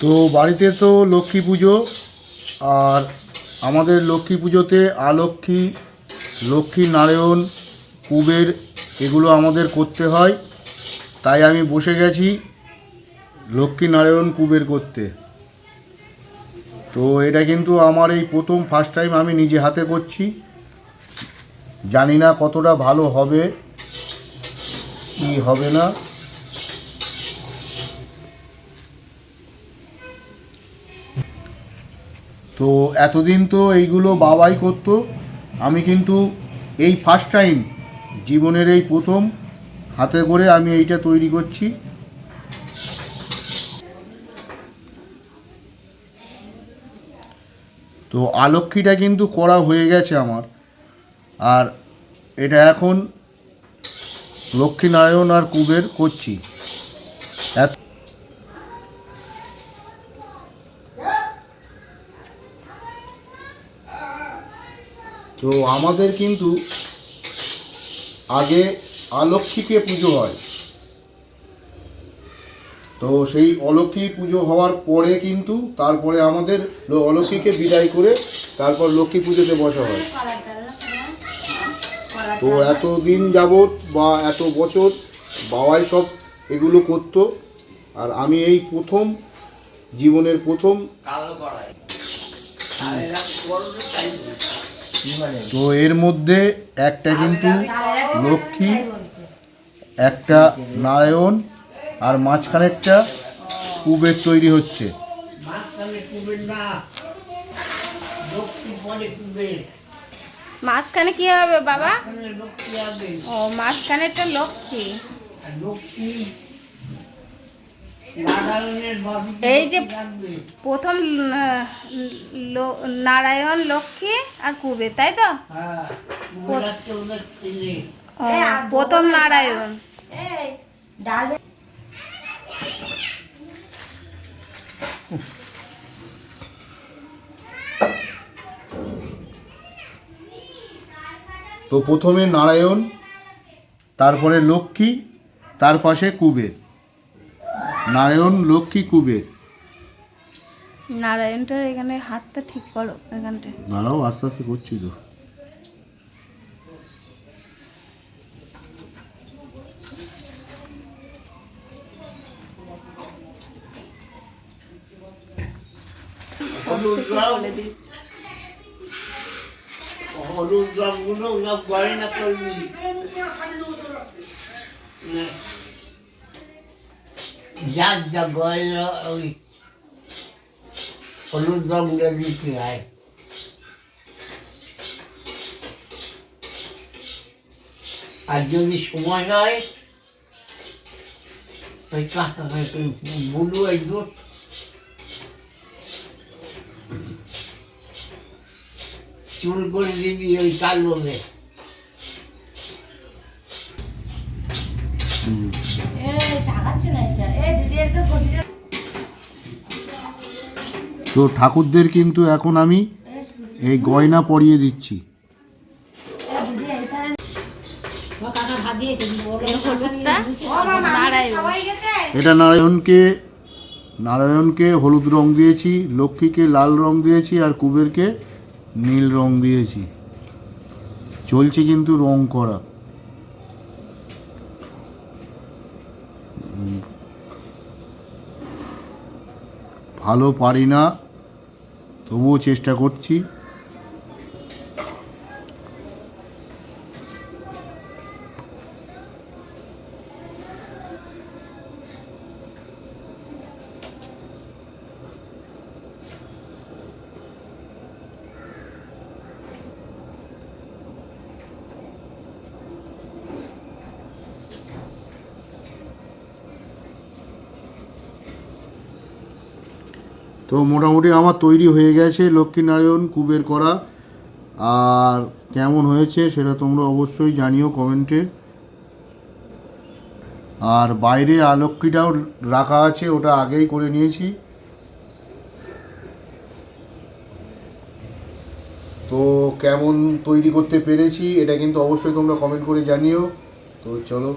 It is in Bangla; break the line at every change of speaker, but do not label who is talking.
তো বাড়িতে তো লক্ষ্মী পুজো, আর আমাদের লক্ষ্মী পুজোতে আলক্ষ্মী, লক্ষ্মী নারায়ণ, কুবের এগুলো আমাদের করতে হয়। তাই আমি বসে গেছি লক্ষ্মী নারায়ণ কুবের করতে। তো এটা কিন্তু আমার এই প্রথম ফার্স্ট টাইম আমি নিজে হাতে করছি। জানি না কতটা ভালো হবে কি হবে না। তো এতদিন তো এইগুলো বাবাই করতো, আমি কিন্তু এই ফার্স্ট টাইম জীবনের এই প্রথম হাতে করে আমি এইটা তৈরি করছি। তো আলক্ষ্মীটা কিন্তু করা হয়ে গেছে আমার, আর এটা এখন লক্ষ্মীনারায়ণ আর কুবের করছি। তো আমাদের কিন্তু আগে আলক্ষ্মীকে পুজো হয়, তো সেই অলক্ষ্মী পুজো হওয়ার পরে কিন্তু তারপরে আমাদের অলক্ষ্মীকে বিদায় করে তারপর লক্ষ্মী পুজোতে বসা হয়। তো এতদিন যাবৎ বা এত বছর বাবাই সব এগুলো করতো, আর আমি এই প্রথম জীবনের প্রথম। তো এর মধ্যে একটা কিন্তু লক্ষ্মী, একটা নারায়ণ, আর মাঝখানেরটা কুবের তৈরি হচ্ছে।
মাঝখানে কি হবে বাবা? ও, মাঝখানেরটা লক্ষ্মী। এই যে প্রথম নারায়ণ, লক্ষ্মী আর কুবের, তাই তো? প্রথম নারায়ণ।
তো প্রথমে নারায়ণ, তারপরে লক্ষ্মী, তার পাশে কুবের। নারায়ণ, লক্ষ্মী, কুবের।
নারায়ণটার এখানে হাতটা ঠিক করো, এখানটা
দাঁড়াও, আস্তে আস্তে করছি তো।
হলুদ রঙগুলো সব গয়না করবি, যার যা গয়না ওই হলুদ রঙ দিয়ে দিতে হয়। আর যদি সময় হয় ওই বুলু একটু চুল করে দিবি ওই কালোতে।
তো ঠাকুরদের কিন্তু এখন আমি এই গয়না পরিয়ে দিচ্ছি। এটা নারায়ণকে হলুদ রং দিয়েছি, লক্ষ্মীকে লাল রং দিয়েছি, আর কুবেরকে নীল রং দিয়েছি। চলছে কিন্তু রং করা। ভালো পারি না, তবুও চেষ্টা করছি। তো মোটামুটি আমার তৈরি হয়ে গেছে লক্ষ্মীনারায়ণ কুবের করা। আর কেমন হয়েছে সেটা তোমরা অবশ্যই জানিও কমেন্টে। আর বাইরে আলক্ষ্মীটাও রাখা আছে, ওটা আগেই করে নিয়েছি। তো কেমন তৈরি করতে পেরেছি এটা কিন্তু অবশ্যই তোমরা কমেন্ট করে জানিও। তো চলো।